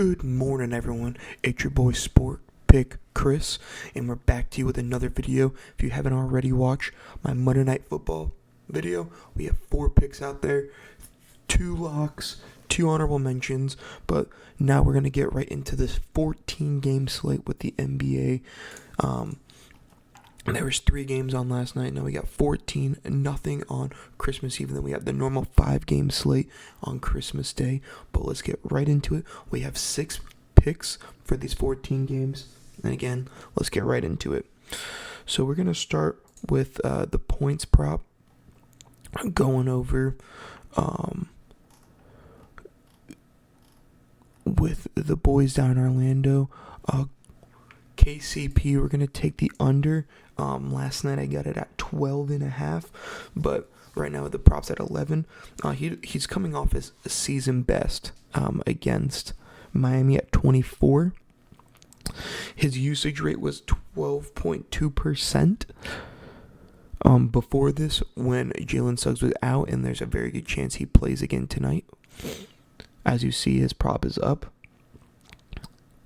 Good morning, everyone. It's your boy Sport Pick Chris, and we're back to you with another video. If you haven't already watched my Monday Night Football video, we have 4 picks out there, 2 locks, 2 honorable mentions, but now we're going to get right into this 14-game slate with the NBA. There was 3 games on last night. Now we got 14, nothing on Christmas Eve. And then we have the normal 5-game slate on Christmas Day. But let's get right into it. We have 6 picks for these 14 games. And again, let's get right into it. So we're going to start with the points prop. Going over with the boys down in Orlando. KCP, we're going to take the under. Last night I got it at 12.5, but right now the prop's at 11. He's coming off his season best against Miami at 24. His usage rate was 12.2%. Before this, when Jalen Suggs was out, and there's a very good chance he plays again tonight. As you see, his prop is up.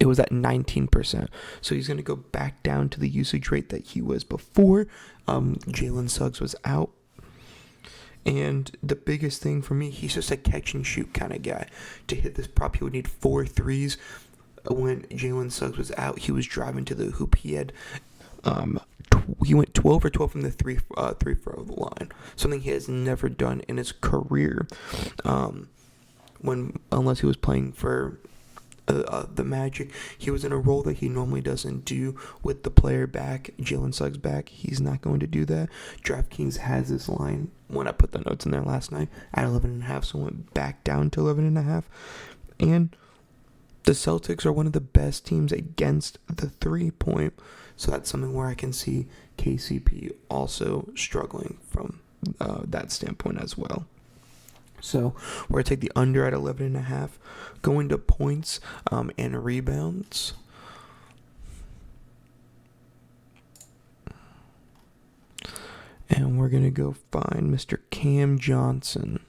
It was at 19%. So he's going to go back down to the usage rate that he was before Jalen Suggs was out. And the biggest thing for me, he's just a catch and shoot kind of guy. To hit this prop, he would need 4 threes. When Jalen Suggs was out, he was driving to the hoop. He had he went 12 for 12 from the three throw line, something he has never done in his career. Unless he was playing for the Magic, he was in a role that he normally doesn't do with the player back, Jalen Suggs back. He's not going to do that. DraftKings has this line when I put the notes in there last night at 11.5, so it went back down to 11.5. And the Celtics are one of the best teams against the 3-point, so that's something where I can see KCP also struggling from that standpoint as well. So we're going to take the under at 11.5. Going to points and rebounds. And we're going to go find Mr. Cam Johnson.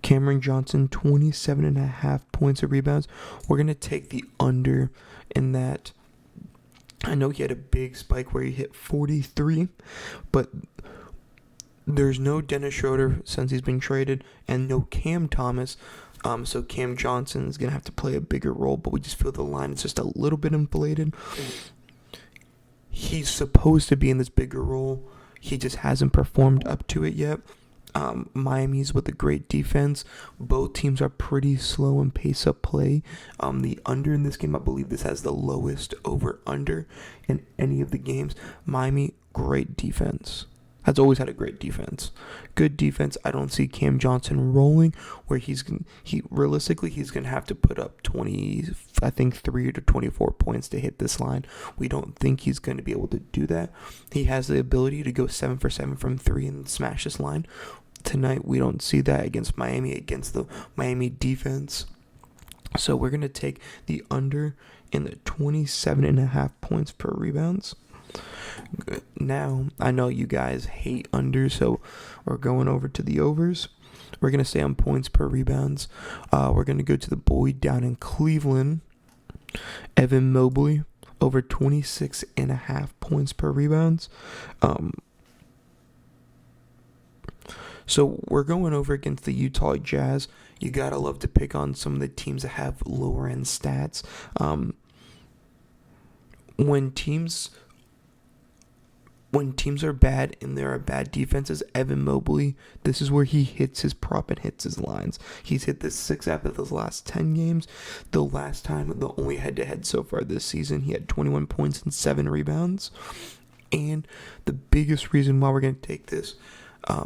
Cameron Johnson, 27.5 points of rebounds. We're going to take the under in that. I know he had a big spike where he hit 43, but there's no Dennis Schroeder since he's been traded, and no Cam Thomas. So Cam Johnson is going to have to play a bigger role, but we just feel the line is just a little bit inflated. He's supposed to be in this bigger role. He just hasn't performed up to it yet. Miami's with a great defense. Both teams are pretty slow in pace of play. The under in this game, I believe this has the lowest over-under in any of the games. Miami, great defense. Has always had a great defense. Good defense. I don't see Cam Johnson rolling where realistically he's going to have to put up 3 to 24 points to hit this line. We don't think he's going to be able to do that. He has the ability to go 7 for 7 from 3 and smash this line. Tonight, we don't see that against Miami, against the Miami defense. So we're going to take the under in the 27.5 points per rebounds. Now, I know you guys hate under, so we're going over to the overs. We're going to stay on points per rebounds. We're going to go to the boy down in Cleveland, Evan Mobley, over 26.5 points per rebounds. So we're going over against the Utah Jazz. You gotta love to pick on some of the teams that have lower end stats. When teams are bad and there are bad defenses, Evan Mobley, this is where he hits his prop and hits his lines. He's hit this 6 out of his last 10 games. The last time, the only head-to-head so far this season, he had 21 points and 7 rebounds. And the biggest reason why we're going to take this,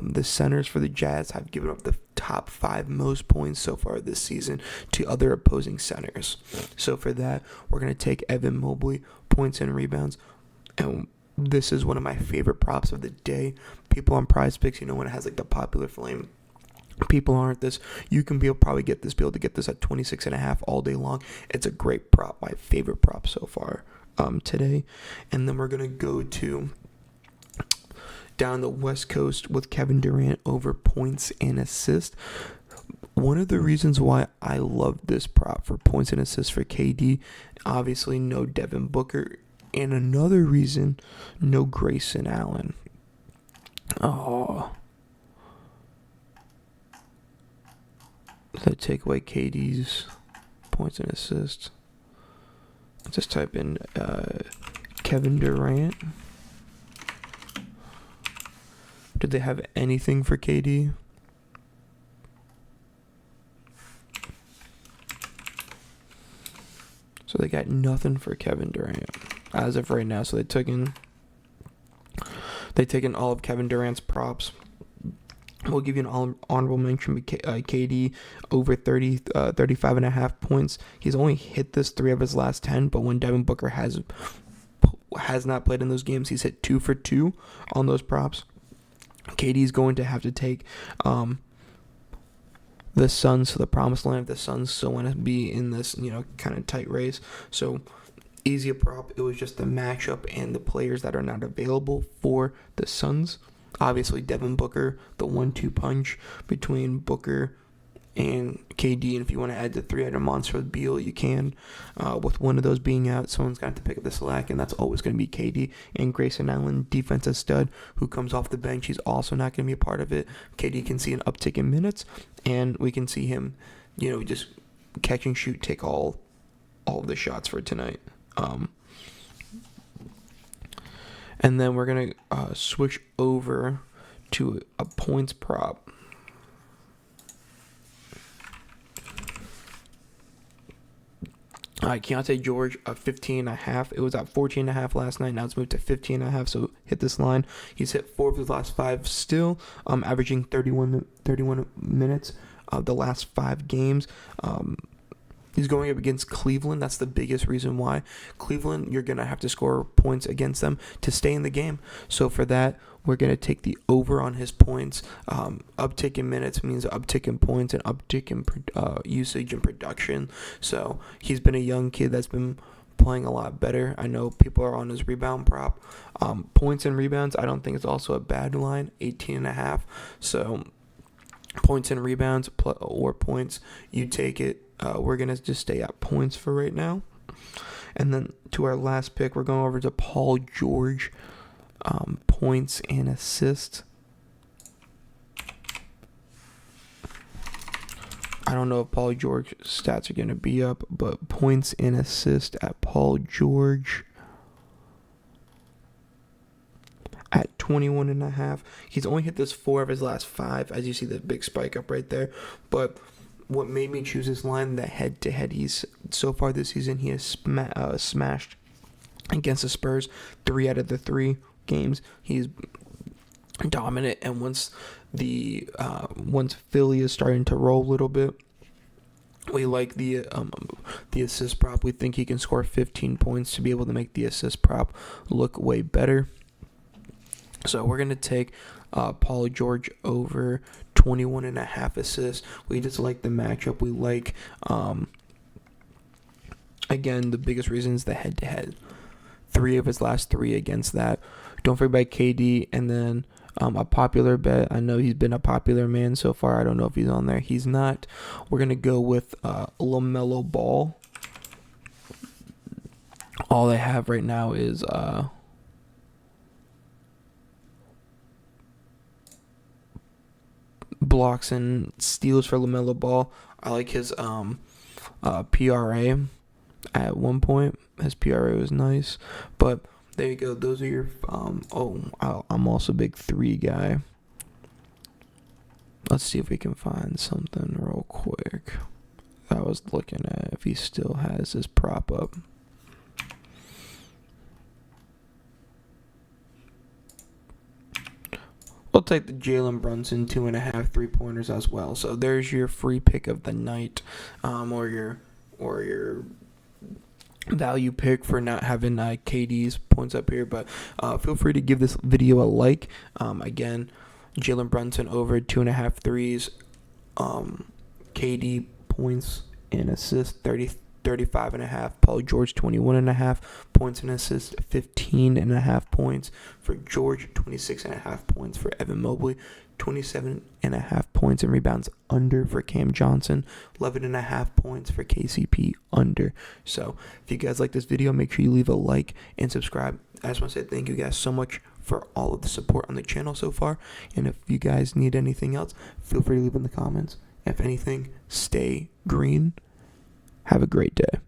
the centers for the Jazz have given up the top 5 most points so far this season to other opposing centers. So for that, we're going to take Evan Mobley, points and rebounds. And this is one of my favorite props of the day. People on Prize Picks, when it has like the popular flame, people aren't this. You can be able to get this at 26.5 all day long. It's a great prop, my favorite prop so far today. And then we're going to go to down the West Coast with Kevin Durant over points and assists. One of the reasons why I love this prop for points and assists for KD, obviously no Devin Booker, and another reason, no Grayson Allen. Oh. Let's take away KD's points and assists. Just type in Kevin Durant. Did they have anything for KD? So they got nothing for Kevin Durant as of right now. So they taken all of Kevin Durant's props. We'll give you an honorable mention with KD over 35.5 points. He's only hit this 3 of his last 10, but when Devin Booker has not played in those games, he's hit 2 for 2 on those props. KD's going to have to take the Suns to the promised land if the Suns still want to be in this, kind of tight race. So easy a prop. It was just the matchup and the players that are not available for the Suns. Obviously, Devin Booker, the 1-2 punch between Booker and KD. And if you want to add the 3-item monster with Beal, you can. With one of those being out, someone's got to pick up the slack, and that's always going to be KD. And Grayson Allen, defensive stud, who comes off the bench. He's also not going to be a part of it. KD can see an uptick in minutes, and we can see him, just catch and shoot, take all of the shots for tonight. And then we're going to switch over to a points prop. All right, Keontae George, 15.5. It was at 14.5 last night. Now it's moved to 15.5, so hit this line. He's hit 4 of his last 5 still, averaging 31 minutes of the last 5 games. He's going up against Cleveland. That's the biggest reason why. Cleveland, you're going to have to score points against them to stay in the game. So for that, we're going to take the over on his points. Uptick in minutes means uptick in points and uptick in usage and production. So he's been a young kid that's been playing a lot better. I know people are on his rebound prop. Points and rebounds, I don't think it's also a bad line, 18.5. So points and rebounds or points, you take it. We're going to just stay at points for right now. And then to our last pick, we're going over to Paul George, points and assists. I don't know if Paul George's stats are going to be up, but points and assists at Paul George at 21.5. He's only hit this 4 of his last 5, as you see the big spike up right there. But what made me choose this line, the head-to-head, so far this season, he has smashed against the Spurs 3 out of the 3 games. He's dominant, and once Philly is starting to roll a little bit, we like the assist prop. We think he can score 15 points to be able to make the assist prop look way better. So we're going to take Paul George over 21.5 assists. We just like the matchup. We like, again, the biggest reason is the head-to-head. 3 of his last 3 against that. Don't forget about KD, and then a popular bet. I know he's been a popular man so far. I don't know if he's on there. He's not. We're going to go with LaMelo Ball. All they have right now is blocks and steals for LaMelo Ball. I like his PRA at one point. His PRA was nice. But there you go. Those are your... I'm also a big 3 guy. Let's see if we can find something real quick. I was looking at if he still has his prop up. We'll take the Jalen Brunson 2.5 3-pointers as well. So there's your free pick of the night, or your value pick for not having KD's points up here. But feel free to give this video a like. Again, Jalen Brunson over 2.5 threes. KD points and assists 35.5. Paul George, 21.5 points and assists, 15.5 points for George, 26.5 points for Evan Mobley, 27.5 points and rebounds under for Cam Johnson, 11.5 points for KCP under. So if you guys like this video, make sure you leave a like and subscribe. I just want to say thank you guys so much for all of the support on the channel so far. And if you guys need anything else, feel free to leave in the comments. If anything, stay green. Have a great day.